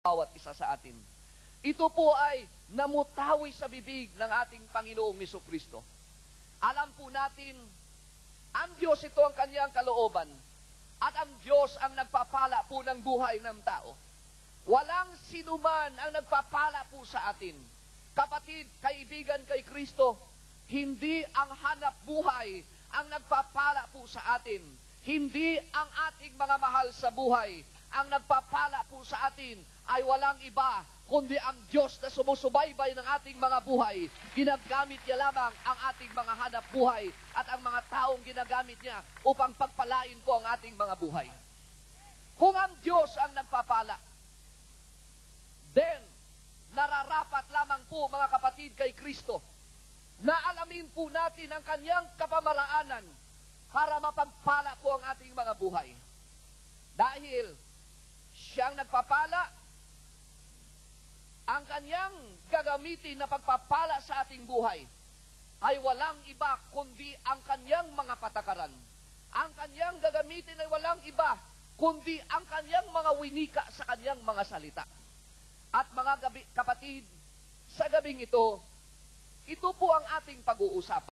bawat isa sa atin. Ito po ay namutawi sa bibig ng ating Panginoong Jesucristo. Alam po natin, ang Diyos ito ang kanyang kalooban at ang Diyos ang nagpapala po ng buhay ng tao. Walang sinuman ang nagpapala po sa atin. Kapatid, kaibigan kay Kristo, hindi ang hanap buhay ang nagpapala po sa atin. Hindi ang ating mga mahal sa buhay. Ang nagpapala po sa atin ay walang iba, kundi ang Diyos na sumusubaybay ng ating mga buhay. Ginagamit niya lamang ang ating mga hanap buhay at ang mga taong ginagamit niya upang pagpalain po ang ating mga buhay. Kung ang Diyos ang nagpapala, then, nararapat lamang po mga kapatid kay Kristo na alamin po natin ang kanyang kapamaraanan para mapagpala po ang ating mga buhay. Dahil siyang nagpapala, ang kanyang gagamitin na pagpapala sa ating buhay ay walang iba kundi ang kanyang mga patakaran. Ang kanyang gagamitin ay walang iba kundi ang kanyang mga winika sa kanyang mga salita. At mga kapatid, sa gabing ito po ang ating pag-uusapan.